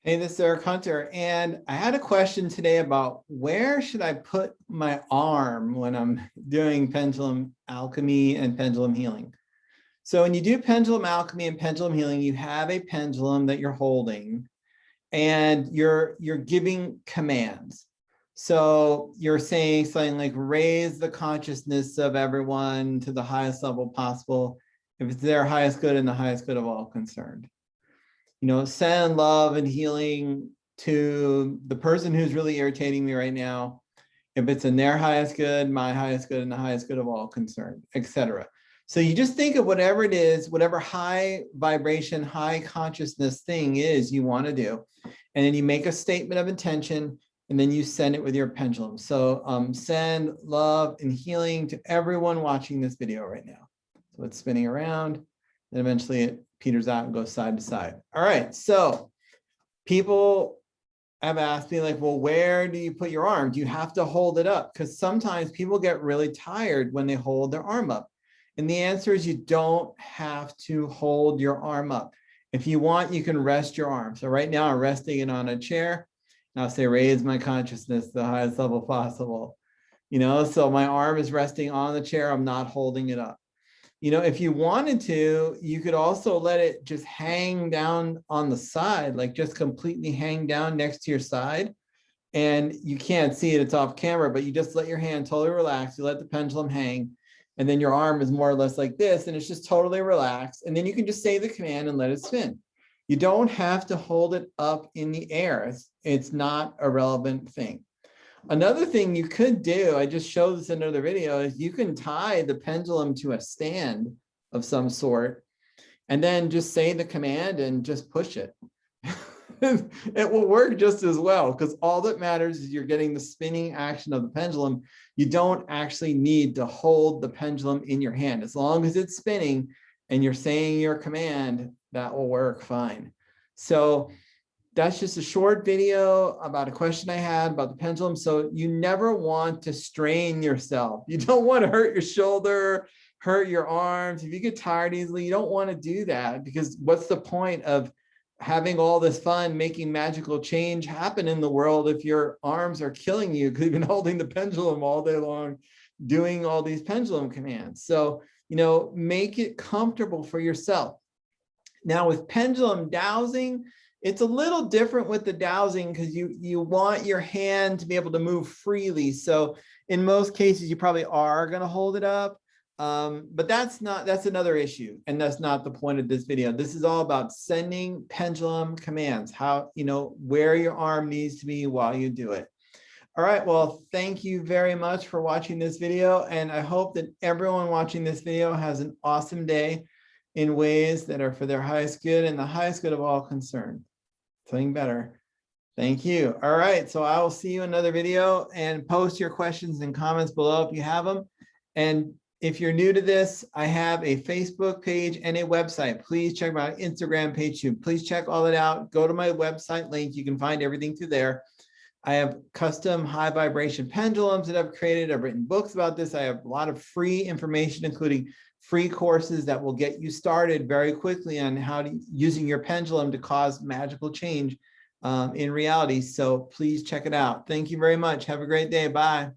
Hey, this is Eric Hunter, and I had a question today about where should I put my arm when I'm doing pendulum alchemy and pendulum healing. So when you do pendulum alchemy and pendulum healing, you have a pendulum that you're holding, and you're giving commands. So you're saying something like raise the consciousness of everyone to the highest level possible, if it's their highest good and the highest good of all concerned. Send love and healing to the person who's really irritating me right now, if it's in their highest good, my highest good, and the highest good of all concerned, etc. So you just think of whatever it is, whatever high vibration, high consciousness thing is you want to do, and then you make a statement of intention, and then you send it with your pendulum. So send love and healing to everyone watching this video right now. So it's spinning around, and eventually it peters out and goes side to side. All right, so people have asked me like, well, where do you put your arm? Do you have to hold it up? Because sometimes people get really tired when they hold their arm up. And the answer is you don't have to hold your arm up. If you want, you can rest your arm. So right now I'm resting it on a chair. And I'll say, raise my consciousness to the highest level possible. So my arm is resting on the chair. I'm not holding it up. If you wanted to, you could also let it just hang down on the side, like just completely hang down next to your side. And you can't see it, it's off camera, but you just let your hand totally relax. You let the pendulum hang, and then your arm is more or less like this, and it's just totally relaxed. And then you can just say the command and let it spin. You don't have to hold it up in the air. It's not a relevant thing. Another thing you could do, I just showed this in another video, is you can tie the pendulum to a stand of some sort and then just say the command and just push it. It will work just as well, because all that matters is you're getting the spinning action of the pendulum. You don't actually need to hold the pendulum in your hand. As long as it's spinning and you're saying your command, that will work fine. So that's just a short video about a question I had about the pendulum. So you never want to strain yourself. You don't want to hurt your shoulder, hurt your arms. If you get tired easily, you don't want to do that, because what's the point of having all this fun, making magical change happen in the world if your arms are killing you because you've been holding the pendulum all day long, doing all these pendulum commands. So, make it comfortable for yourself. Now with pendulum dowsing, it's a little different with the dowsing because you want your hand to be able to move freely. So in most cases, you probably are going to hold it up. But that's another issue. And that's not the point of this video. This is all about sending pendulum commands, how, where your arm needs to be while you do it. All right, well, thank you very much for watching this video. And I hope that everyone watching this video has an awesome day in ways that are for their highest good and the highest good of all concerned. Something better. Thank you. All right, so I will see you in another video, and post your questions and comments below if you have them. And if you're new to this, I have a Facebook page and a website. Please check my Instagram page too. Please check all that out. Go to my website link. You can find everything through there. I have custom high vibration pendulums that I've created. I've written books about this. I have a lot of free information, including free courses that will get you started very quickly on how to using your pendulum to cause magical change in reality. So please check it out. Thank you very much. Have a great day. Bye.